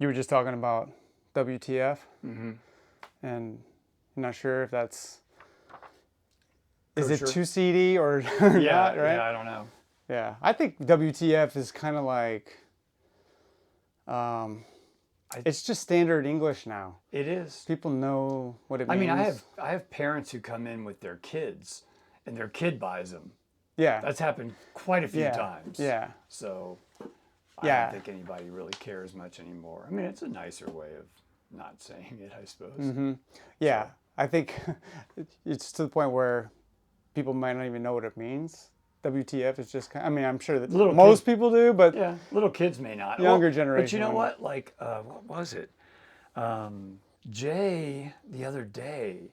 You were just talking about WTF, Mm-hmm. and I'm not sure if is it Kosher? too seedy or Yeah, not, right? yeah, I don't know. Yeah, I think WTF is kind of like, it's just standard English now. It is. People know what it I means. mean, I have parents who come in with their kids, and their kid buys them. Yeah, That's happened quite a few yeah, times. yeah, So I yeah. don't think anybody really cares much anymore. I mean, it's a nicer way of not saying it, I suppose. Mm-hmm. Yeah, So- I think it's to the point where people might not even know what it means. WTF is just kind. I mean, I'm sure that Little most kids- people do, but Yeah, little kids may not. Younger But you generation know wouldn't. what? Like, what was it? Jay, the other day,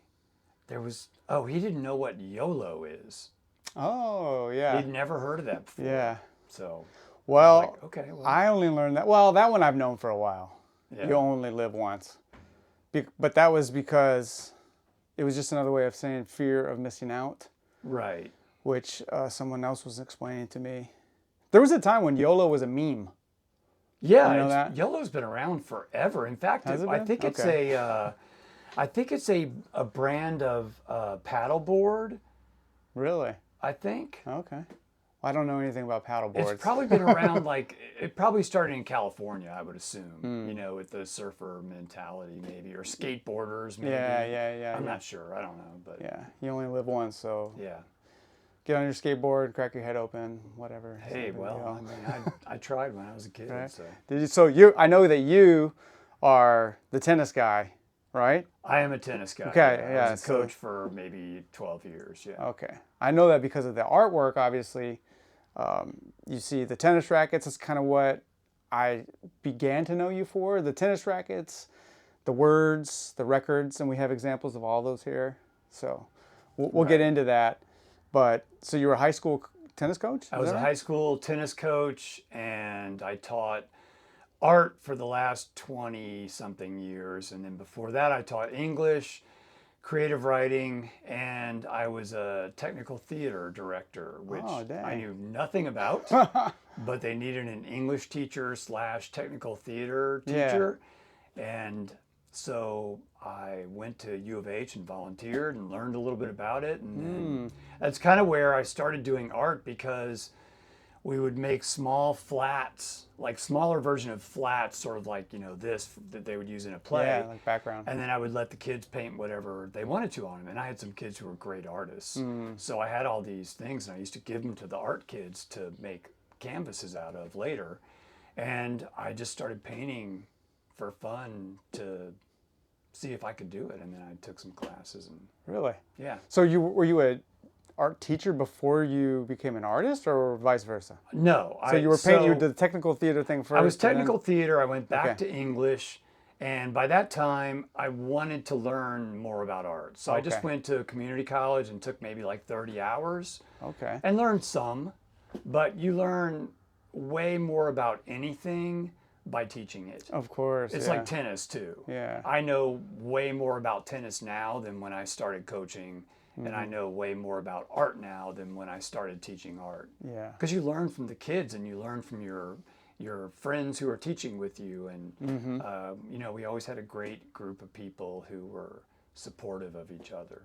he didn't know what YOLO is. oh yeah, He'd never heard of that before. yeah. So, Well, like, okay, well, I only learned that. Well, that one I've known for a while. yeah. You only live once, but that was because it was just another way of saying fear of missing out, Right. which someone else was explaining to me. There was a time when YOLO was a meme. Yeah, You know that? YOLO's been around forever. In fact, Has it I been? think it's Okay. I think it's a brand of paddleboard. Really? I think Okay. I don't know anything about paddle boards. it's probably been around. Like it probably started in California, I would assume. Hmm. You know, with the surfer mentality, maybe, or skateboarders, maybe. Yeah. I'm not sure. I don't know, but Yeah, you only live once, so yeah. get on your skateboard, crack your head open, whatever. It's no Hey, big well, deal. I mean, I tried when I was a kid, Right. so I know that you are the tennis guy, right? I am a tennis guy. Okay, I yeah, was a so- coach for maybe 12 years. Yeah. Okay. I know that because of the artwork, obviously. You see the tennis rackets, that's kind of what I began to know you for. The tennis rackets, the words, the records, and we have examples of all those here. So we'll get Right. into that. But so you were a high school tennis coach? I was a high school tennis coach, and I taught art for the last 20 something years. And then before that, I taught English, creative writing, and I was a technical theater director, which Oh, dang. I knew nothing about, but they needed an English teacher / technical theater Yeah. teacher. And so I went to U of H and volunteered and learned a little bit about it. And then that's kind of where I started doing art, because we would make small flats, like smaller version of flats, sort of like, this that they would use in a play. Yeah, like background. And then I would let the kids paint whatever they wanted to on them. And I had some kids who were great artists. So I had all these things, and I used to give them to the art kids to make canvases out of later. And I just started painting for fun to see if I could do it. And then I took some classes, and Really? yeah. So were you a art teacher before you became an artist, or vice versa? No. So you were painting, you did the technical theater thing first. I was and then- technical theater. I went back Okay. to English. And by that time, I wanted to learn more about art. So I just Okay. went to community college and took maybe like 30 hours Okay. and learned some. But you learn way more about anything by teaching it. Of course. It's yeah. like tennis too. Yeah. I know way more about tennis now than when I started coaching. And Mm-hmm. I know way more about art now than when I started teaching art. Yeah. Because you learn from the kids, and you learn from your friends who are teaching with you. And, we always had a great group of people who were supportive of each other.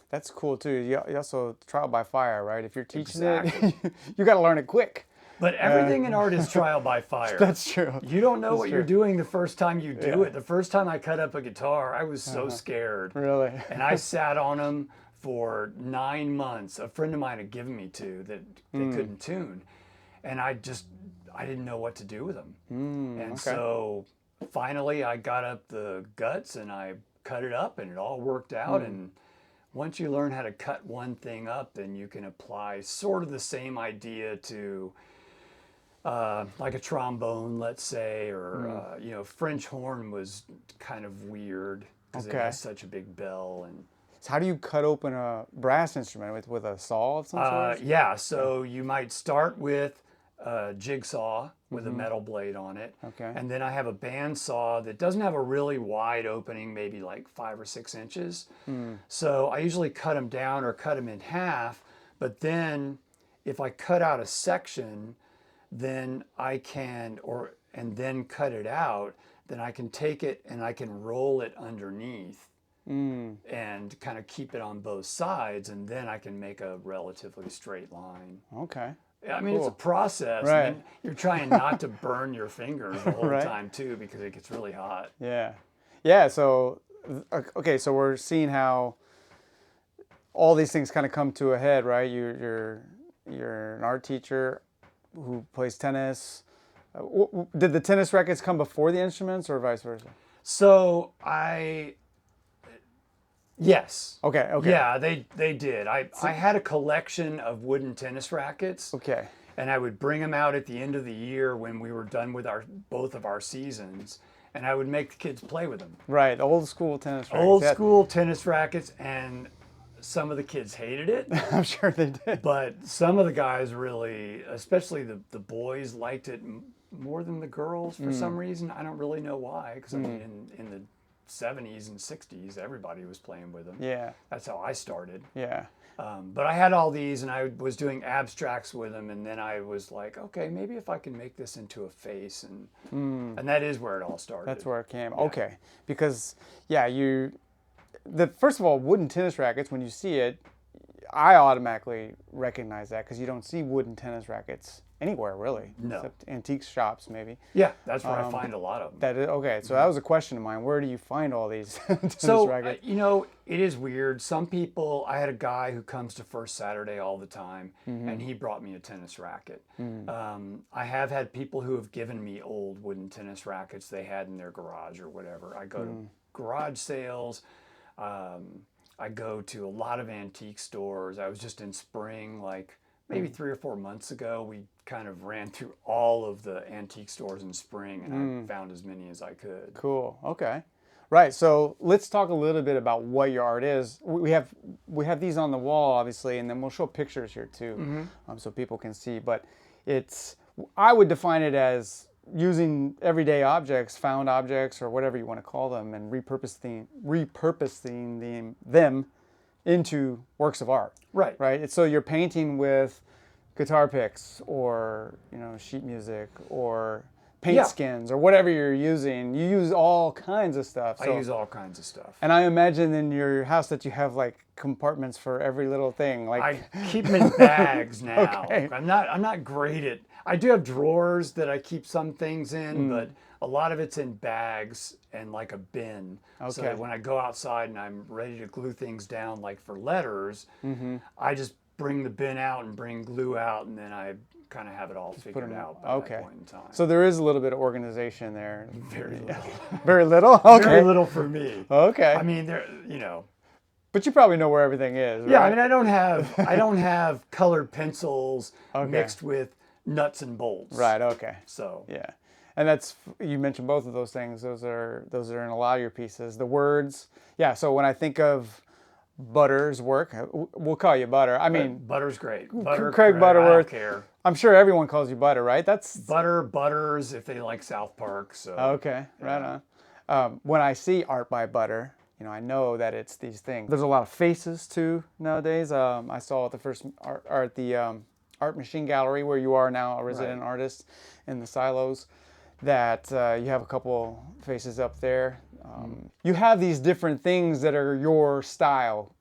That's cool too. You also trial by fire, right? If you're teaching Exactly. it, you got to learn it quick. But everything in art is trial by fire. That's true. You don't know That's what true. you're doing the first time you do Yeah. it. The first time I cut up a guitar, I was so scared. Really? And I sat on them for 9 months. A friend of mine had given me two that they couldn't tune. And I didn't know what to do with them. And so finally I got up the guts and I cut it up, and it all worked out. And once you learn how to cut one thing up, then you can apply sort of the same idea to like a trombone, let's say, or French horn was kind of weird because it Okay. has such a big bell. And So how do you cut open a brass instrument with a saw of some sort? yeah, so you might start with a jigsaw with a metal blade on it. Okay. And then I have a bandsaw that doesn't have a really wide opening, maybe like 5 or 6 inches. So I usually cut them down or cut them in half. But then if I cut out a section, then I can, and then cut it out, then I can take it and I can roll it underneath and kind of keep it on both sides, and then I can make a relatively straight line. Okay. I mean, it's a process. Right. And you're trying not to burn your fingers the whole Right. time too, because it gets really hot. Yeah. Yeah. So, okay. So we're seeing how all these things kind of come to a head, right? You're an art teacher who plays tennis. Did the tennis rackets come before the instruments, or vice versa? So yes. Okay. Okay. Yeah, they did. I had a collection of wooden tennis rackets. Okay. And I would bring them out at the end of the year when we were done with both of our seasons, and I would make the kids play with them. Right. Old school tennis rackets. Old school tennis rackets, and some of the kids hated it. I'm sure they did. But some of the guys really, especially the boys, liked it more than the girls for some reason. I don't really know why, because I mean, in the 70s and 60s, everybody was playing with them. Yeah. That's how I started. Yeah. But I had all these, and I was doing abstracts with them, and then I was like, okay, maybe if I can make this into a face, and that is where it all started. That's where it came. Yeah. Okay. Because first of all, wooden tennis rackets, when you see it, I automatically recognize that, because you don't see wooden tennis rackets anywhere really, No. except antique shops maybe. Yeah, that's where I find a lot of them. That is, okay, so that was a question of mine. Where do you find all these tennis So, rackets? it is weird. Some people, I had a guy who comes to First Saturday all the time, and he brought me a tennis racket. I have had people who have given me old wooden tennis rackets they had in their garage or whatever. I go to garage sales. I go to a lot of antique stores. I was just in Spring, like maybe 3 or 4 months ago. We kind of ran through all of the antique stores in Spring, and I found as many as I could. Cool. Okay. Right. So let's talk a little bit about what your art is. We have these on the wall, obviously, and then we'll show pictures here too, so people can see. But I would define it as using everyday objects, found objects, or whatever you want to call them, and repurposing them into works of art. Right. Right. So you're painting with guitar picks, or sheet music, or paint skins, or whatever you're using. You use all kinds of stuff. I use all kinds of stuff. And I imagine in your house that you have like compartments for every little thing. Like I keep them in bags now. Okay. I'm not great at. I do have drawers that I keep some things in, but a lot of it's in bags and like a bin. So that when I go outside and I'm ready to glue things down, like for letters, I just bring the bin out and bring glue out, and then I kind of have it all figured out by that point in time. So there is a little bit of organization there. Very little. Very little? Okay. Very little for me. Okay. I mean, But you probably know where everything is, right? Yeah, I mean, I don't have colored pencils mixed with nuts and bolts. Right, okay. So yeah. And you mentioned both of those things. Those are in a lot of your pieces. The words. Yeah, so when I think of Butter's work, we'll call you Butter. I mean, Butter's great. Craig Butterworth. I don't care. I'm sure everyone calls you Butter, right? That's Butters if they like South Park. So okay, right on. When I see art by Butter, I know that it's these things. There's a lot of faces too nowadays. I saw at the first art machine gallery where you are now a resident artist in the silos, that you have a couple faces up there. You have these different things that are your style.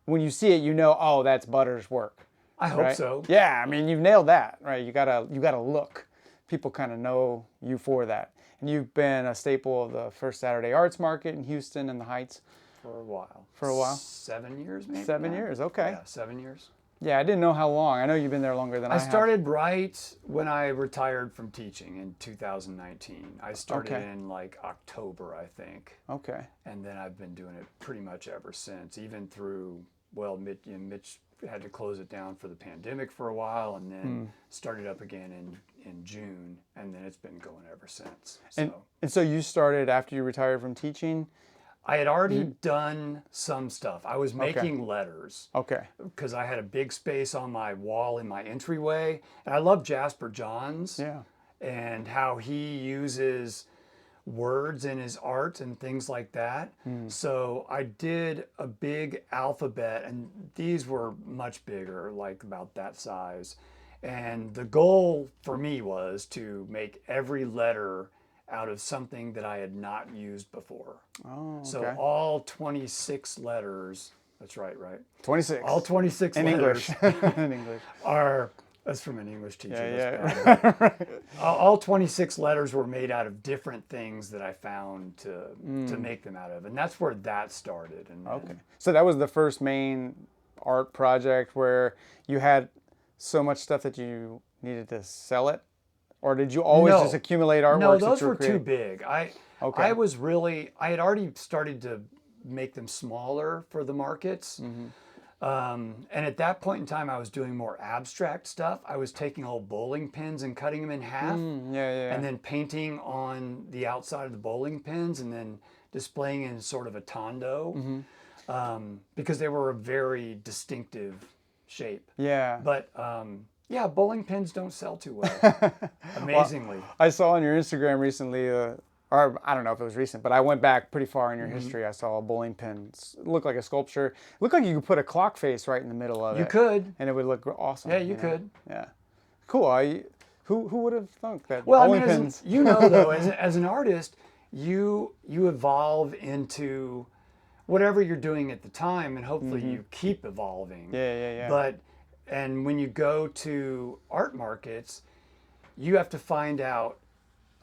When you see it, oh, that's Butter's work. I hope so. Yeah, I mean, you've nailed that, right? You gotta look. People kind of know you for that. And you've been a staple of the First Saturday Arts Market in Houston and the Heights. For a while. 7 years, maybe. 7 years, okay. Yeah, 7 years. Yeah, I didn't know how long. I know you've been there longer than I have. I started right when I retired from teaching in 2019. I started in like October, I think. Okay. And then I've been doing it pretty much ever since, even through, Mitch had to close it down for the pandemic for a while, and then started up again in June, and then it's been going ever since. So. And so you started after you retired from teaching? I had already done some stuff. I was making letters. Okay. Because I had a big space on my wall in my entryway. And I love Jasper Johns. Yeah. And how he uses words in his art and things like that. So I did a big alphabet, and these were much bigger, like about that size. And the goal for me was to make every letter out of something that I had not used before. Oh, okay. So all 26 letters, that's right? 26. All 26 in letters English. In English. are, that's from an English teacher. Yeah, That's yeah. bad, but Right. all 26 letters were made out of different things that I found to make them out of. And that's where that started. And Okay. So that was the first main art project where you had so much stuff that you needed to sell it? Or did you always No. just accumulate artworks? No, that those you were too creating? big. Okay. I had already started to make them smaller for the markets. And at that point in time, I was doing more abstract stuff. I was taking old bowling pins and cutting them in half, Yeah. and then painting on the outside of the bowling pins, and then displaying in sort of a tondo, because they were a very distinctive shape. Yeah. But yeah, bowling pins don't sell too well, amazingly. I saw on your Instagram recently, or I don't know if it was recent, but I went back pretty far in your history. I saw a bowling pin. It looked like a sculpture. It looked like you could put a clock face right in the middle of it. You could. And it would look awesome. Yeah, you know? could. Yeah. Cool. Who would have thunk that Well, bowling I mean, pins? you know, though, as an artist, you evolve into whatever you're doing at the time, and hopefully you keep evolving. Yeah. And when you go to art markets, you have to find out,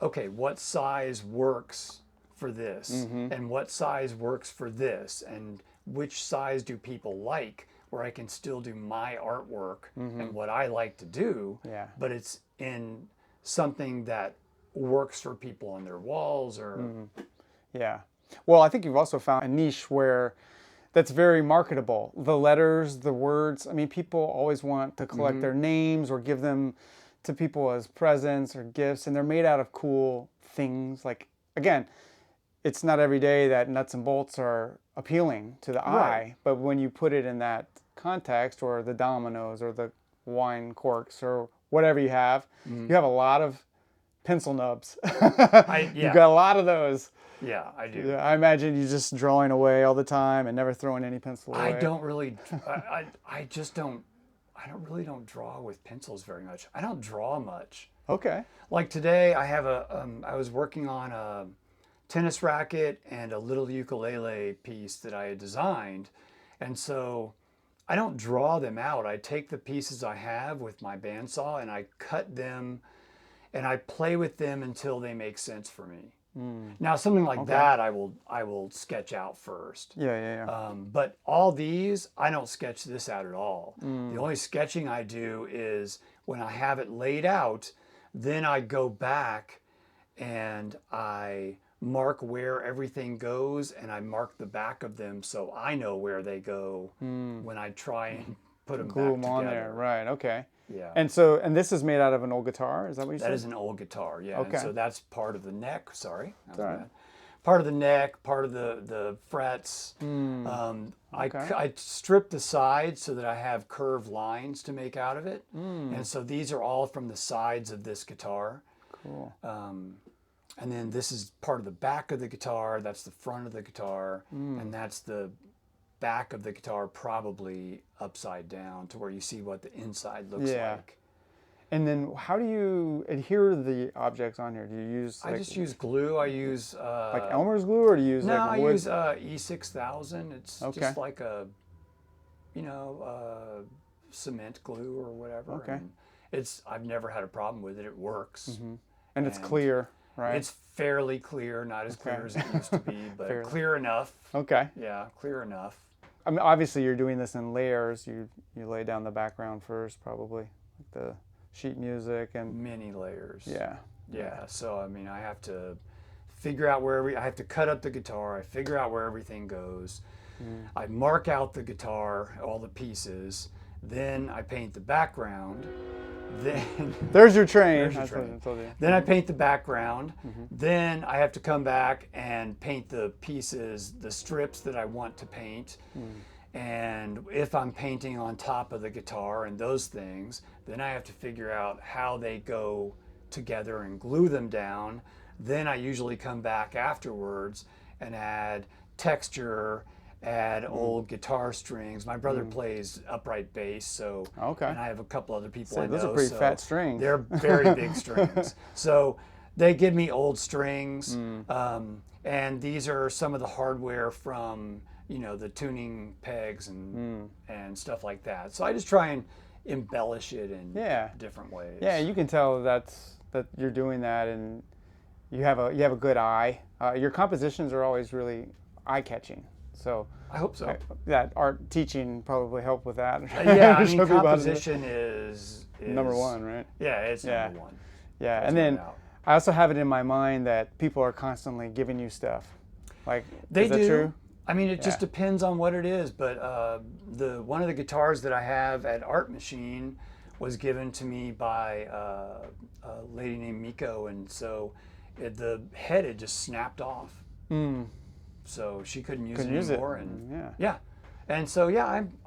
okay, what size works for this, and what size works for this, and which size do people like, where I can still do my artwork and what I like to do, Yeah. but it's in something that works for people on their walls or Yeah. Well, I think you've also found a niche where that's very marketable. The letters, the words. I mean, people always want to collect their names or give them to people as presents or gifts, and they're made out of cool things. Like, again, it's not every day that nuts and bolts are appealing to the eye, but when you put it in that context, or the dominoes or the wine corks or whatever you have a lot of pencil nubs. You got a lot of those. Yeah, I do. Yeah, I imagine you just drawing away all the time and never throwing any pencil away. I don't really, I just don't, really don't draw with pencils very much. I don't draw much. Okay. Like today, I was working on a tennis racket and a little ukulele piece that I had designed. And so I don't draw them out. I take the pieces I have with my bandsaw and I cut them and I play with them until they make sense for me. Now, something like that, I will sketch out first. Yeah. But all these, I don't sketch this out at all. The only sketching I do is when I have it laid out, then I go back and I mark where everything goes and I mark the back of them so I know where they go when I try and put them Glue back them on together. there. Right. Okay. Yeah. And this is made out of an old guitar. Is that what you said? That is an old guitar, yeah. Okay. And so that's part of the neck. Sorry, that was all right. bad. Part of the neck, part of the frets. Okay. I stripped the sides so that I have curved lines to make out of it. And so these are all from the sides of this guitar. Cool. And then this is part of the back of the guitar. That's the front of the guitar, and that's the back of the guitar, probably upside down to where you see what the inside looks like. And then how do you adhere the objects on here? Do you use I just use glue. I use like Elmer's glue, or do you use no, like I wood? use E6000. It's Okay. just like a cement glue or whatever. Okay. And I've never had a problem with it. It works. And it's clear, right? It's fairly clear, not as clear as it used to be, but Fairly. clear enough. Okay. Yeah, clear enough. I mean, obviously you're doing this in layers. You lay down the background first, probably, like the sheet music and Many layers. yeah. Yeah. So I mean, I have to figure out I have to cut up the guitar. I figure out where everything goes. I mark out the guitar, all the pieces. Then I paint the background. Then There's your train. There's your That's what train. I told you. Then I paint the background. Then I have to come back and paint the pieces, the strips that I want to paint. And if I'm painting on top of the guitar and those things, then I have to figure out how they go together and glue them down. Then I usually come back afterwards and add texture, add old guitar strings. My brother plays upright bass, so Okay. and I have a couple other people So I know. those are pretty so fat strings. They're very big strings. So They give me old strings, and these are some of the hardware from the tuning pegs and stuff like that. So I just try and embellish it in different ways. Yeah, you can tell that you're doing that, and you have a good eye. Your compositions are always really eye catching. So I hope so. That art teaching probably helped with that. Yeah, I mean, composition is number one, right? Yeah, it's number one. Yeah, and then I also have it in my mind that people are constantly giving you stuff. Like, they is that do. True? I mean, it just depends on what it is. But one of the guitars that I have at Art Machine was given to me by a lady named Miko, and so the head had just snapped off. So she couldn't use it anymore. And so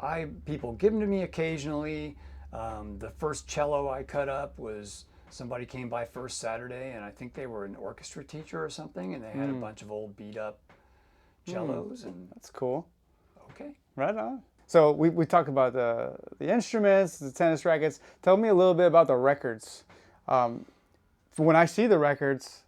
I people give them to me occasionally. The first cello I cut up was somebody came by first Saturday, and I think they were an orchestra teacher or something, and they had a bunch of old beat up cellos. And that's cool. Okay. Right on. So we talked about the instruments, the tennis rackets. Tell me a little bit about the records. When I see the records,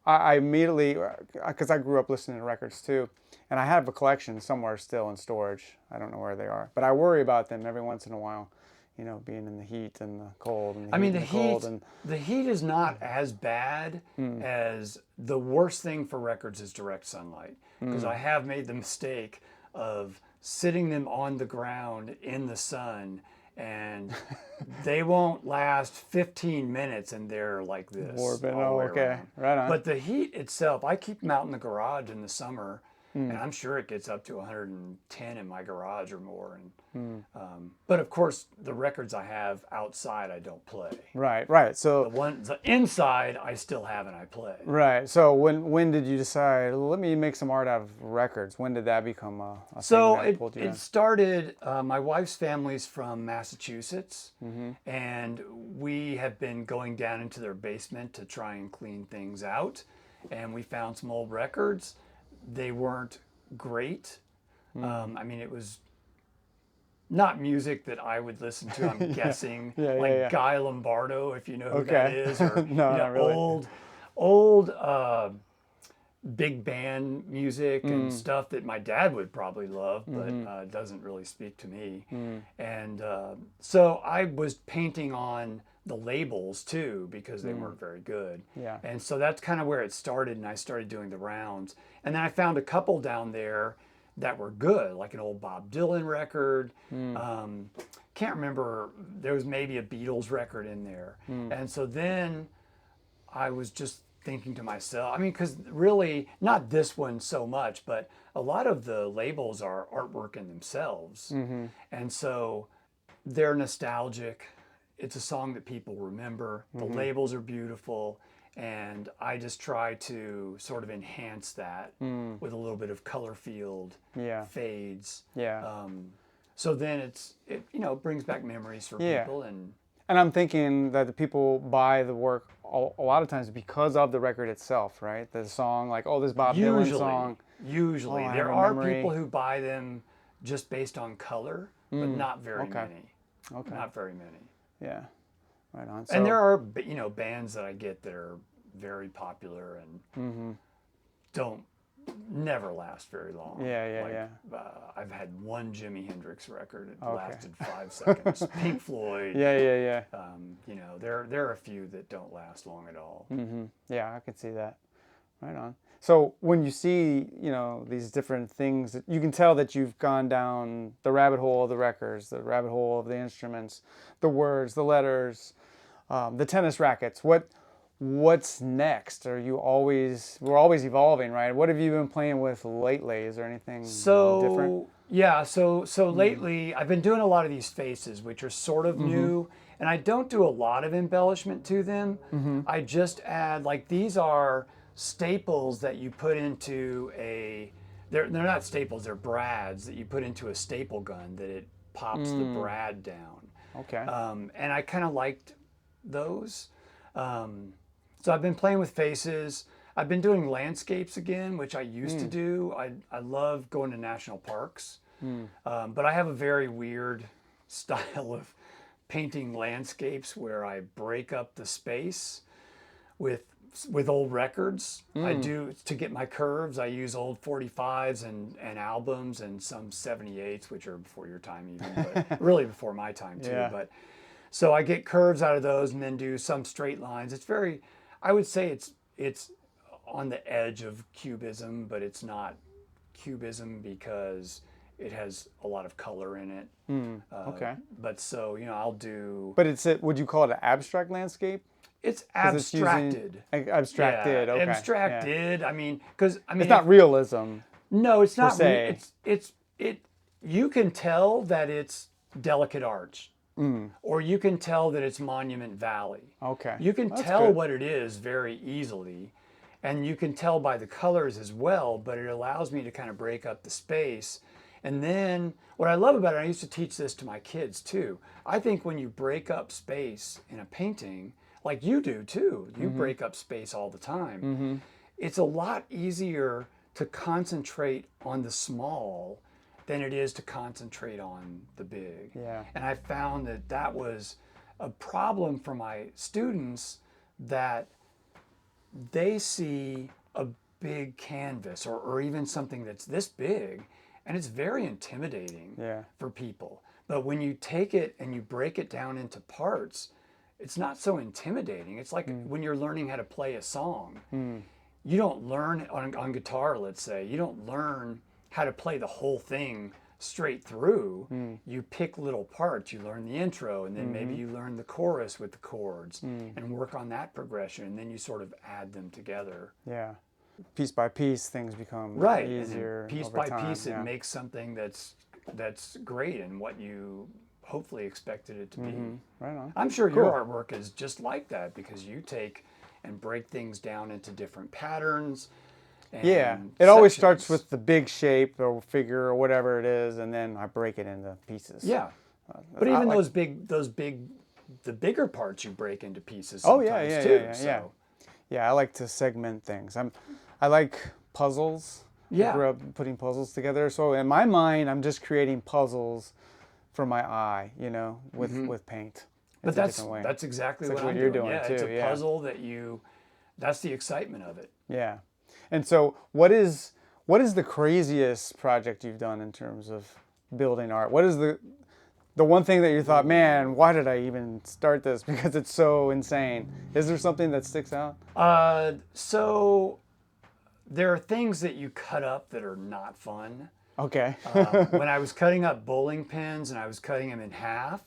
I immediately, because I grew up listening to records too, and I have a collection somewhere still in storage. I don't know where they are, but I worry about them every once in a while, being in the heat and the cold. And the heat is not as bad as the worst thing for records is direct sunlight, because I have made the mistake of sitting them on the ground in the sun, and they won't last 15 minutes, and they're like this. Okay, right on. But the heat itself, I keep them out in the garage in the summer, and I'm sure it gets up to 110 in my garage or more. But of course, the records I have outside, I don't play. Right. So the inside, I still have and I play. Right. So when did you decide, let me make some art out of records? When did that become a so thing that pulled you in? It started, my wife's family's from Massachusetts, and we have been going down into their basement to try and clean things out, and we found some old records. They weren't great. I mean, it was not music that I would listen to, I'm guessing. Guy Lombardo, if you know who that is, or no, not really. old big band music and stuff that my dad would probably love, but doesn't really speak to me. And so I was painting on the labels too, because they weren't very good. And so that's kind of where it started, and I started doing the rounds. And then I found a couple down there that were good, like an old Bob Dylan record. Can't remember, there was maybe a Beatles record in there. And so then I was just thinking to myself, I mean, because really, not this one so much, but a lot of the labels are artwork in themselves. And so they're nostalgic. It's a song that people remember. The labels are beautiful. And I just try to sort of enhance that with a little bit of color field, fades. So then it brings back memories for people. And I'm thinking that the people buy the work a lot of times because of the record itself, right? The song, like, this Bob Dylan song. Usually. There are people who buy them just based on color, but not very many. Not very many. Yeah. Right on. So, and there are, bands that I get that are very popular and never last very long. I've had one Jimi Hendrix record. It lasted 5 seconds. Pink Floyd. There are a few that don't last long at all. Yeah, I could see that. Right on. So when you see, these different things, you can tell that you've gone down the rabbit hole of the records, the rabbit hole of the instruments, the words, the letters, the tennis rackets. What's next? We're always evolving, right? What have you been playing with lately? Is there anything different? Yeah, so lately I've been doing a lot of these faces, which are sort of new, and I don't do a lot of embellishment to them. I just add, like, these are staples that you put into they're not staples, they're brads that you put into a staple gun that it pops the brad down. And I kind of liked those. So I've been playing with faces. I've been doing landscapes again, which I used to do. I love going to national parks. But I have a very weird style of painting landscapes where I break up the space with with old records. I do, to get my curves, I use old 45s and albums and some 78s, which are before your time even, but really before my time too. Yeah. But so I get curves out of those and then do some straight lines. It's very, I would say it's on the edge of cubism, but it's not cubism because it has a lot of color in it. Okay. But so, I'll do. But would you call it an abstract landscape? It's 'Cause it's using- abstracted. Abstracted, Yeah, okay. abstracted. I mean, because It's not realism. No, it's not. se. You can tell that it's Delicate Arch, or you can tell that it's Monument Valley. Okay. You can That's tell good. what it is very easily, and you can tell by the colors as well. But it allows me to kind of break up the space. And then what I love about it, I used to teach this to my kids too. I think when you break up space in a painting, like you do too, you break up space all the time. It's a lot easier to concentrate on the small than it is to concentrate on the big. Yeah. And I found that that was a problem for my students, that they see a big canvas or even something that's this big, and it's very intimidating for people. But when you take it and you break it down into parts, it's not so intimidating. It's like when you're learning how to play a song. You don't learn on guitar, let's say, you don't learn how to play the whole thing straight through. You pick little parts. You learn the intro, and then maybe you learn the chorus with the chords and work on that progression, and then you sort of add them together. Yeah. Piece by piece, things become Right. easier. And then piece over by time. piece, it Yeah. makes something that's great and what you hopefully expected it to be. Right on. I'm sure Cool. your artwork is just like that, because you take and break things down into different patterns. And Yeah, it always sections. starts with the big shape or figure or whatever it is, and then I break it into pieces. Yeah. But I even like- the bigger parts you break into pieces Oh sometimes yeah, too. yeah. So, Yeah, I like to segment things. I like puzzles. Yeah. I grew up putting puzzles together. So in my mind, I'm just creating puzzles for my eye, with paint. but It's a that's different way. that's exactly It's what like I'm what you're doing. doing Yeah, it's too, a yeah. puzzle that's the excitement of it. Yeah. And so what is the craziest project you've done in terms of building art? What is the one thing that you thought, man, why did I even start this? Because it's so insane. Is there something that sticks out? So there are things that you cut up that are not fun. Okay. When I was cutting up bowling pins and I was cutting them in half,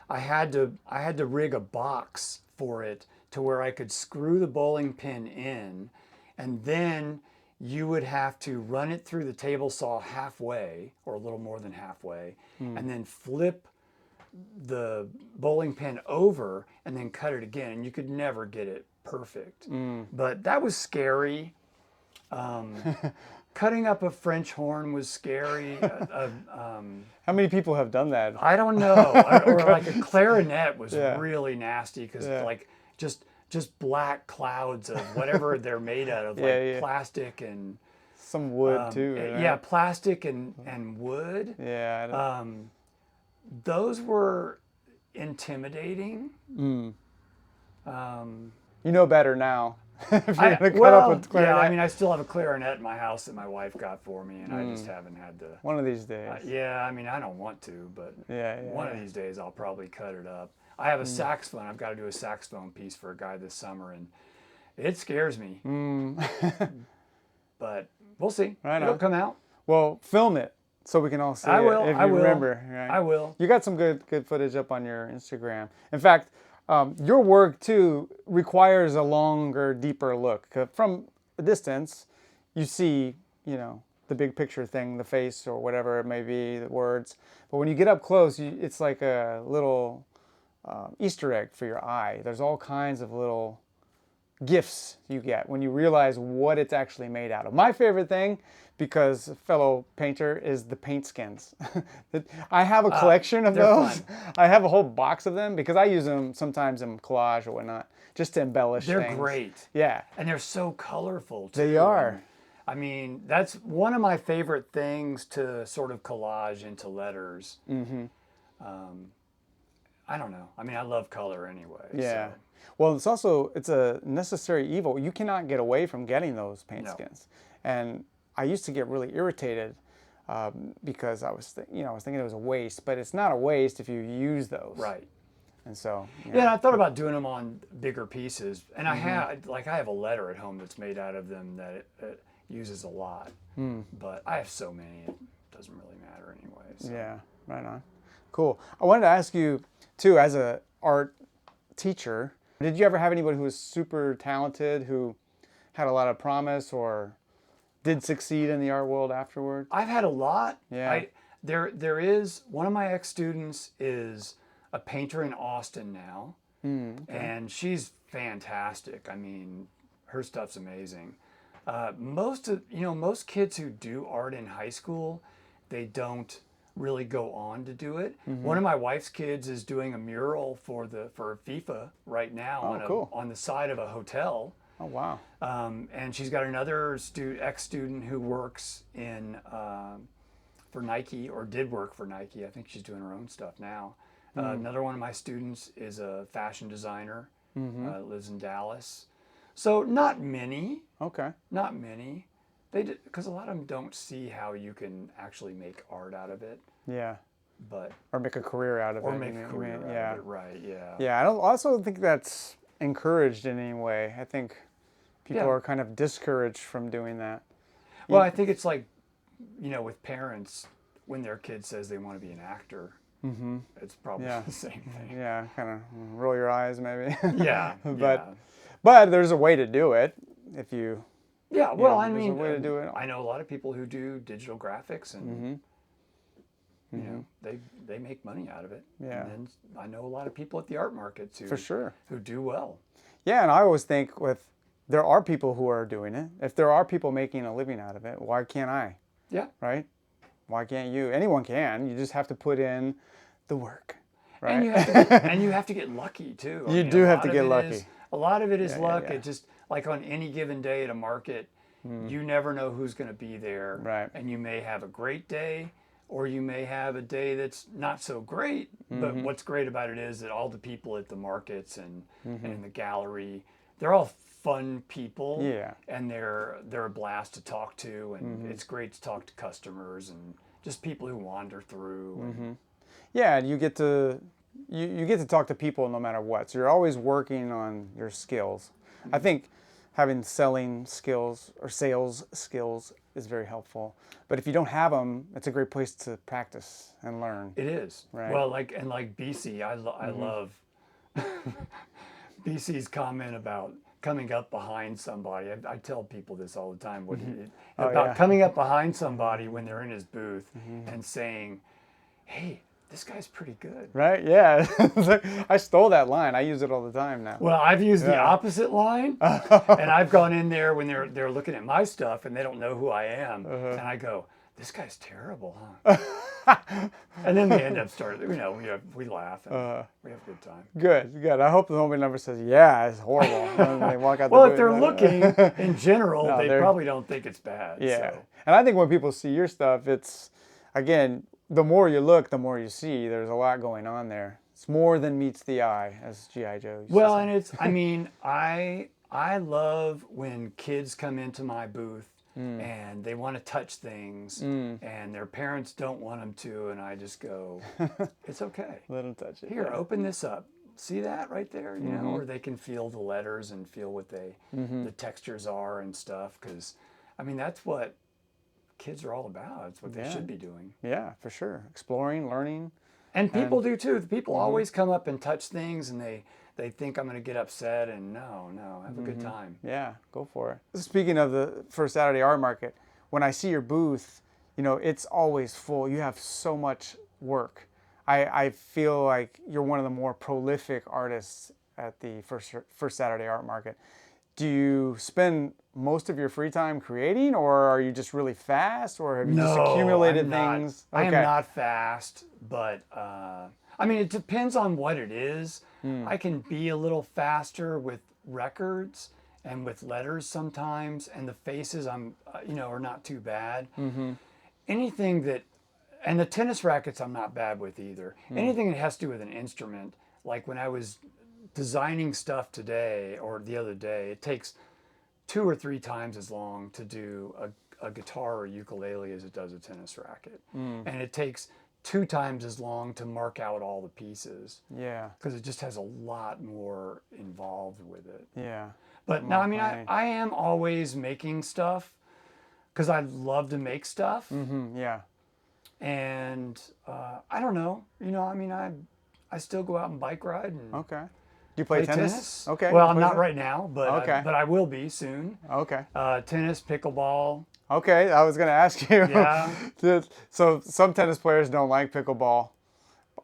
I had to rig a box for it to where I could screw the bowling pin in, and then you would have to run it through the table saw halfway, or a little more than halfway, and then flip the bowling pin over and then cut it again. And you could never get it perfect. But that was scary. Cutting up a French horn was scary. How many people have done that? I don't know. Or like a clarinet was really nasty, because like just black clouds of whatever they're made out of, like plastic and Some wood too. Right? yeah, plastic and wood. Yeah. I don't- Those were intimidating. You know better now. If you're gonna cut up Well, with clarinet. yeah, I mean, I still have a clarinet in my house that my wife got for me, and I just haven't had the. One of these days. Yeah, I mean, I don't want to, but Yeah. one of these days I'll probably cut it up. I have a saxophone. I've got to do a saxophone piece for a guy this summer, and it scares me. But we'll see. Right It'll on. come out. Well, film it so we can all see I it. will, If you I will. remember. Right? I will. You got some good footage up on your Instagram. In fact, your work too requires a longer, deeper look. 'Cause from a distance, you see, the big picture thing, the face or whatever it may be, the words. But when you get up close, it's like a little Easter egg for your eye. There's all kinds of little gifts you get when you realize what it's actually made out of. My favorite thing, because a fellow painter, is the paint skins. I have a collection of they're those. fun. I have a whole box of them because I use them sometimes in collage or whatnot, just to embellish They're things. great. Yeah, And they're so colorful, too. they are. I mean, that's one of my favorite things, to sort of collage into letters. I don't know. I mean, I love color anyway. Yeah. So. Well, it's a necessary evil. You cannot get away from getting those paint No. skins. And I used to get really irritated because I was thinking it was a waste, but it's not a waste if you use those. Right. And so. Yeah, and I thought about doing them on bigger pieces, and I have a letter at home that's made out of them that it uses a lot, but I have so many it doesn't really matter anyway. So. Yeah, right on. Cool. I wanted to ask you too, as a art teacher, did you ever have anybody who was super talented, who had a lot of promise, or did succeed in the art world afterward? I've had a lot. Yeah. There is one of my ex-students is a painter in Austin now, Okay. and she's fantastic. I mean, her stuff's amazing. Most kids who do art in high school, they don't really go on to do it. One of my wife's kids is doing a mural for FIFA right now cool. on the side of a hotel. Oh, wow. And she's got another ex-student who works for Nike, or did work for Nike. I think she's doing her own stuff now. Another one of my students is a fashion designer, lives in Dallas. So not many. Okay. Not many. Because a lot of them don't see how you can actually make art out of it. Yeah. But or make a career out of it. Or make a career out of it, right, yeah. Yeah, I don't also think that's encouraged in any way. I think people are kind of discouraged from doing that. Well, I think it's like, with parents, when their kid says they want to be an actor, it's probably the same thing. Yeah, kind of roll your eyes maybe. Yeah. But there's a way to do it if you... Yeah, well, I there's mean, a way to do it. I know a lot of people who do digital graphics, and they make money out of it. Yeah. And then I know a lot of people at the art market too. For sure. Who do well. Yeah, and I always think there are people who are doing it. If there are people making a living out of it, why can't I? Yeah. Right? Why can't you? Anyone can. You just have to put in the work. Right? And you have to get lucky too. You do have to get lucky. A lot of it is luck. Yeah. It just, like on any given day at a market, you never know who's going to be there. Right. And you may have a great day, or you may have a day that's not so great. But what's great about it is that all the people at the markets and in the gallery, they're all fun people. Yeah. And they're a blast to talk to, and it's great to talk to customers and just people who wander through. And, Yeah, and you get to talk to people no matter what. So you're always working on your skills. I think having selling skills or sales skills is very helpful. But if you don't have them, it's a great place to practice and learn. It is. Right. Well, like BC, I love BC's comment about coming up behind somebody. I tell people this all the time. Coming up behind somebody when they're in his booth and saying, "Hey, this guy's pretty good." Right? Yeah. I stole that line. I use it all the time now. Well, I've used the opposite line, and I've gone in there when they're looking at my stuff and they don't know who I am, and I go, "This guy's terrible, huh?" And then they end up starting. We laugh and we have a good time. Good. I hope the homie number says, "Yeah, it's horrible." And they walk out. Well, the if they're looking in general, No, they probably don't think it's bad. Yeah. So. And I think when people see your stuff, it's, again, the more you look, the more you see. There's a lot going on there. It's more than meets the eye, as G.I. Joe used to say. And it's, I love when kids come into my booth and they want to touch things and their parents don't want them to, and I just go, it's okay. Let them touch it. Here, open this up. See that right there? Or they can feel the letters and feel what the textures are and stuff, because, that's what kids are all about. It's what they should be doing. Yeah, for sure. Exploring, learning. And people do too. People always come up and touch things, and they think I'm going to get upset, and no, have a good time. Yeah, go for it. Speaking of the First Saturday Art Market, when I see your booth, it's always full. You have so much work. I feel like you're one of the more prolific artists at the First Saturday Art Market. Do you spend most of your free time creating, or are you just really fast, or have you just accumulated things? I am not fast, but it depends on what it is. I can be a little faster with records and with letters sometimes, and the faces are not too bad. Anything that And the tennis rackets I'm not bad with either. Hmm. Anything that has to do with an instrument, like when I was designing stuff today or the other day, it takes 2 or 3 times as long to do a guitar or ukulele as it does a tennis racket. Hmm. And it takes 2 times as long to mark out all the pieces Yeah. because it just has a lot more involved with it. Yeah. But no, I mean, playing. I am always making stuff because I love to make stuff. Mm-hmm. Yeah. And I don't know, I mean, I still go out and bike ride and Okay. Do you play tennis? Okay. Well, You I'm play not tennis? right now, but Okay. but I will be soon. Okay. Tennis, pickleball. Okay. I was going to ask you. Yeah. So some tennis players don't like pickleball.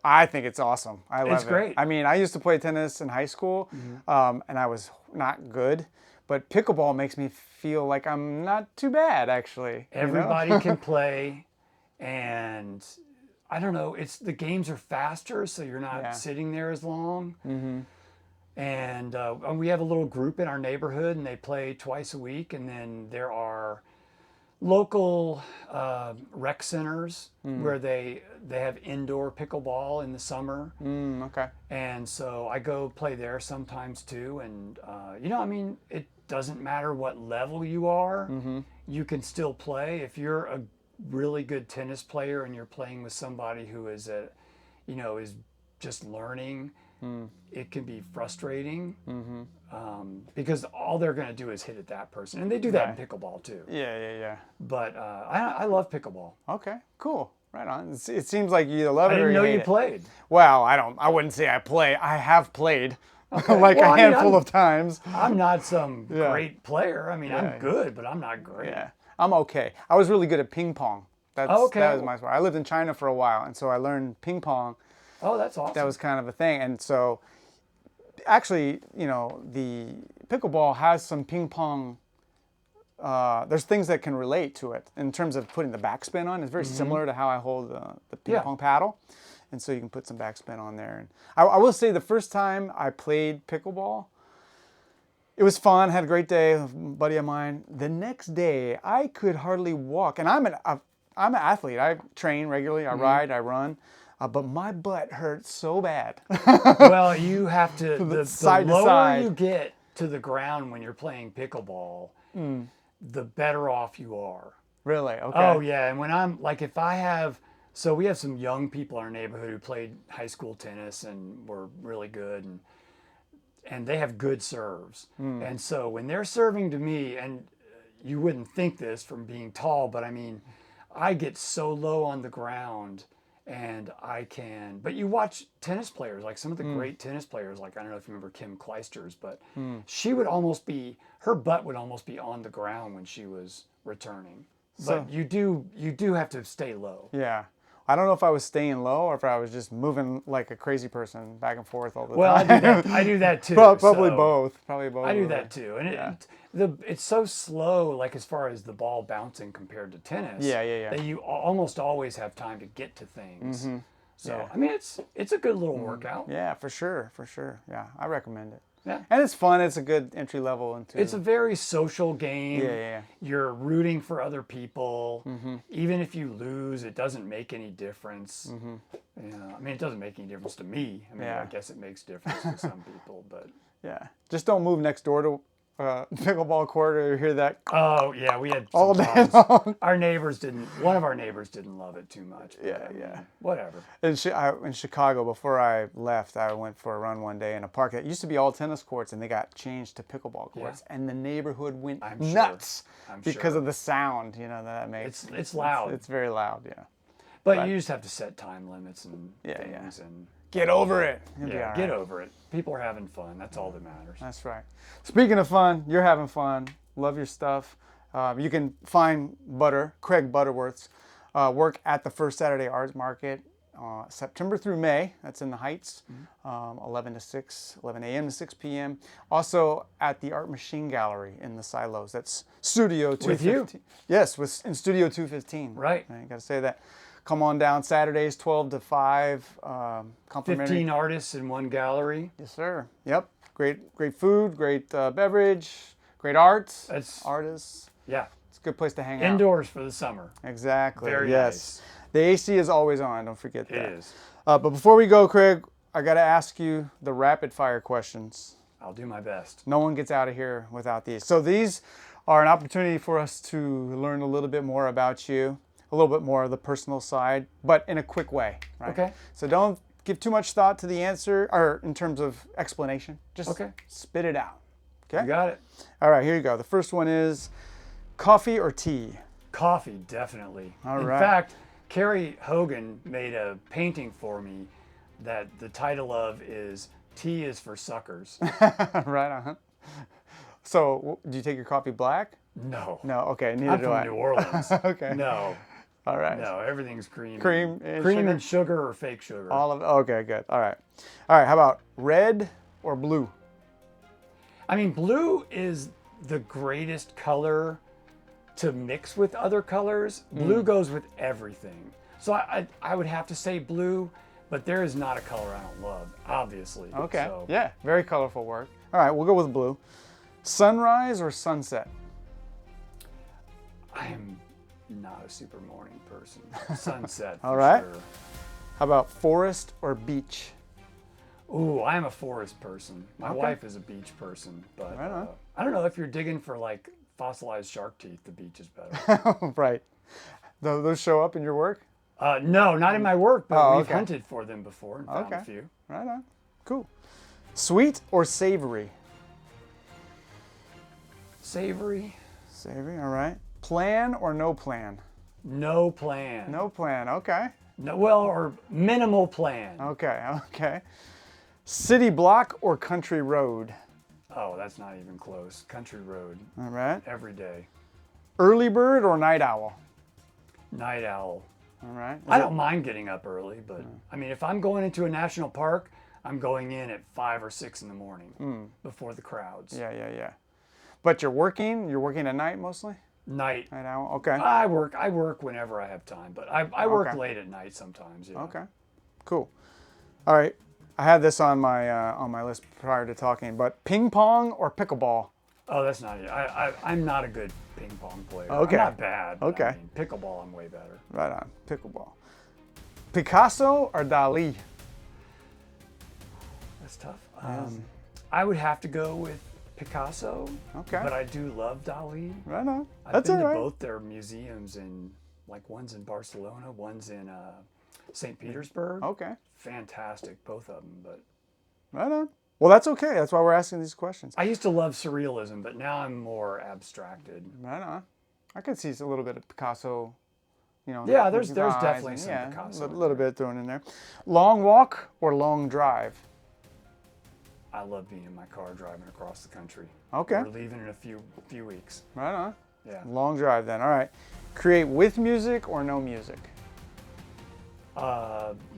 I think it's awesome. I love it. It's great. I mean, I used to play tennis in high school, and I was not good. But pickleball makes me feel like I'm not too bad, actually. Everybody can play, and I don't know. The games are faster, so you're not sitting there as long. Mm-hmm. And we have a little group in our neighborhood, and they play twice a week. And then there are local rec centers where they have indoor pickleball in the summer. Okay. And so I go play there sometimes too. And I mean, it doesn't matter what level you are, you can still play. If you're a really good tennis player and you're playing with somebody who is is just learning, it can be frustrating because all they're going to do is hit at that person, and they do that in pickleball too. Yeah. But I love pickleball. Okay. Cool. Right on. It seems like you either love I it or didn't you know hate you it. played. Well, I wouldn't say I play. I have played like Well, a I mean, handful of times. I'm not some great player. I mean, Yeah. I'm good, but I'm not great. Yeah. I'm okay. I was really good at ping pong. That was my sport. I lived in China for a while, and so I learned ping pong. Oh, that's awesome. That was kind of a thing. And so actually, the pickleball has some ping pong. There's things that can relate to it in terms of putting the backspin on. It's very similar to how I hold the ping pong paddle. And so you can put some backspin on there. And I will say the first time I played pickleball, it was fun, had a great day with a buddy of mine. The next day, I could hardly walk. And I'm an athlete. I train regularly. I ride, I run. But my butt hurt so bad. Well, you have to, the side to lower side. you get to the ground when you're playing pickleball, the better off you are. Really? Okay. Oh, yeah. And when I'm, like, so we have some young people in our neighborhood who played high school tennis and were really good, and they have good serves. And so when they're serving to me, and you wouldn't think this from being tall, but I mean, I get so low on the ground, and but you watch tennis players, like some of the great tennis players, like I don't know if you remember Kim Clijsters, but she would her butt would almost be on the ground when she was returning. But you do have to stay low. Yeah. I don't know if I was staying low or if I was just moving like a crazy person back and forth all the Well, time. I do that too. Probably so both. Probably both. I do that too, and it's so slow, like as far as the ball bouncing compared to tennis. Yeah. That you almost always have time to get to things. So I mean, it's a good little workout. Yeah, for sure. Yeah, I recommend it. Yeah. And it's fun. It's a good entry level into. It's a very social game. Yeah. You're rooting for other people. Even if you lose, it doesn't make any difference. I mean, it doesn't make any difference to me. I mean, I guess it makes difference to some people, but yeah. Just don't move next door to pickleball court or you hear that. Oh yeah, we had all some day problems. One of our neighbors didn't love it too much. But, Yeah. Whatever. In Chicago, before I left, I went for a run one day in a park that used to be all tennis courts, and they got changed to pickleball courts, and the neighborhood went nuts because of the sound. That makes. It's loud. It's very loud. Yeah. But you just have to set time limits and things and. Get over it. You'll be all right. Get over it. People are having fun. That's all that matters. That's right. Speaking of fun, you're having fun. Love your stuff. You can find Craig Butterworth's work at the First Saturday Arts Market, September through May. That's in the Heights, 11 a.m. to 6 p.m. Also at the Art Machine Gallery in the Silos. That's Studio 215. With you? Yes, in Studio 215. Right. I got to say that. Come on down Saturdays, 12 to 5. 15 artists in one gallery. Yes, sir. Yep. Great food, great beverage, great arts, artists. Yeah. It's a good place to hang out. Indoors for the summer. Exactly. Very yes. nice. The AC is always on. Don't forget that. It is. But before we go, Craig, I got to ask you the rapid fire questions. I'll do my best. No one gets out of here without these. So these are an opportunity for us to learn a little bit more about you, a little bit more of the personal side, but in a quick way. Right? Okay. So don't give too much thought to the answer, or in terms of explanation. Just spit it out. Okay. You got it. All right, here you go. The first one is coffee or tea? Coffee, definitely. All In right. fact, Carrie Hogan made a painting for me that the title of is Tea is for Suckers. Right on. So, do you take your coffee black? No. No. Okay. Neither I'm do from I. New Orleans. Okay. No. All right. No, everything's cream. Cream and cream sugar? and sugar or fake sugar. All of. Okay. Good. All right. All right. How about red or blue? I mean, blue is the greatest color to mix with other colors. Blue goes with everything. So I would have to say blue, but there is not a color I don't love, obviously. Okay. So, Yeah. Very colorful work. All right. We'll go with blue. Sunrise or sunset? I am not a super morning person. Sunset for All right. sure. How about forest or beach? Ooh, I'm a forest person. My Okay. wife is a beach person, but Right on. I don't know if you're digging for like fossilized shark teeth, the beach is better. Right. Those show up in your work? No, not in my work, but Oh, we've okay. hunted for them before and found Okay. a few. Right on. Cool. Sweet or savory? Savory, Savory. All right. Plan or no plan? no plan. No plan. Okay. No, well, or minimal plan. Okay. Okay. City block or country road? Oh, that's not even close. Country road, All right. every day. Early bird or night owl? Night owl. All right. I don't mind getting up early, but I mean, if I'm going into a national park, I'm going in at 5 or 6 in the morning before the crowds. Yeah, yeah, yeah. But you're working at night mostly? Night. Night owl? Okay. I work whenever I have time, but I work Okay. late at night sometimes. Yeah. Okay. Cool. All right. I had this on my list prior to talking, but ping pong or pickleball? Oh, that's not it. I'm not a good ping pong player. Okay. I'm not bad. But Okay. I mean, pickleball, I'm way better. Right on. Pickleball. Picasso or Dali? That's tough. I would have to go with Picasso. Okay. But I do love Dali. Right on. I've That's been all right. to both their museums one's in Barcelona, one's in St. Petersburg. Okay. Fantastic, both of them. But Right on. Well, that's okay. That's why we're asking these questions. I used to love surrealism, but now I'm more abstracted. Right on. I could see a little bit of Picasso, Yeah, there's with his eyes definitely and, some yeah, Picasso A in little there. bit thrown in there. Long walk or long drive? I love being in my car driving across the country. Okay. We're leaving in a few weeks. Right on. Yeah. Long drive then. All right. Create with music or no music?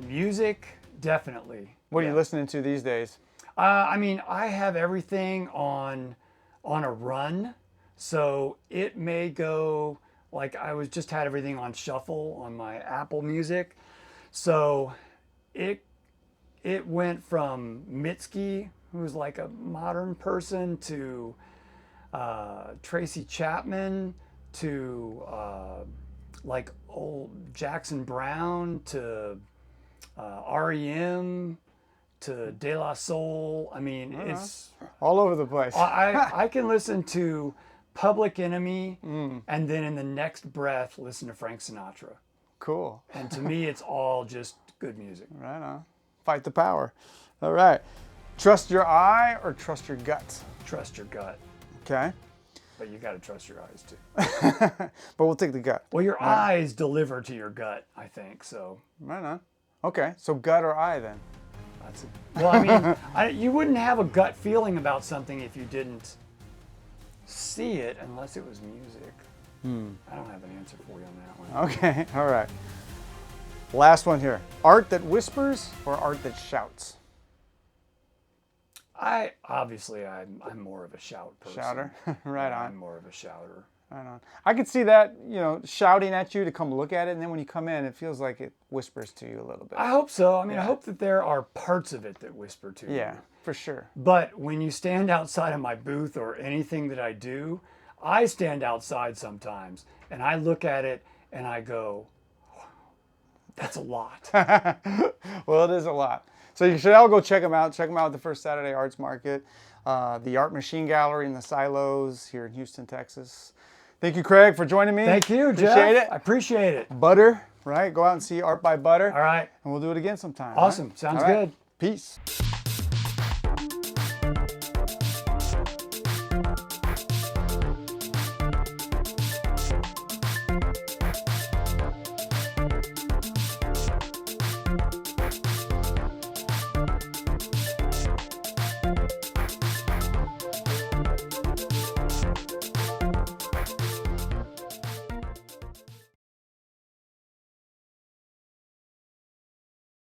Music, definitely. What are Yeah. you listening to these days? I mean, I have everything on a run, so it may go like I just had everything on shuffle on my Apple Music, so it went from Mitski, who's like a modern person, to Tracy Chapman, to like old Jackson Brown, to REM, to De La Soul. I mean, it's All over the place. I can listen to Public Enemy and then in the next breath listen to Frank Sinatra. Cool. And to me, it's all just good music. Right on. Fight the power. All right. Trust your eye or trust your gut? Trust your gut, Okay. but you got to trust your eyes too. But we'll take the gut. Well, your eyes deliver to your gut, I think. So Right on. Okay. So gut or eye then? that's it. Well, I mean, you wouldn't have a gut feeling about something if you didn't see it, unless it was music. I don't have an answer for you on that one. Okay. All right. Last one here. Art that whispers or art that shouts? I'm more of a shout person. Shouter. Right Yeah, on. I'm more of a shouter. Right on. I could see that, shouting at you to come look at it, and then when you come in, it feels like it whispers to you a little bit. I hope so. I mean, I Yeah. hope that there are parts of it that whisper to you. Yeah, for sure. But when you stand outside of my booth or anything that I do, I stand outside sometimes and I look at it and I go, That's a lot. Well, it is a lot. So you should all go check them out. Check them out at the First Saturday Arts Market, the Art Machine Gallery in the Silos here in Houston, Texas. Thank you, Craig, for joining me. Thank you, Jeff. Appreciate it. I appreciate it. Butter, right? Go out and see Art by Butter. All right. And we'll do it again sometime. Awesome. Right? Sounds All right. good. Peace.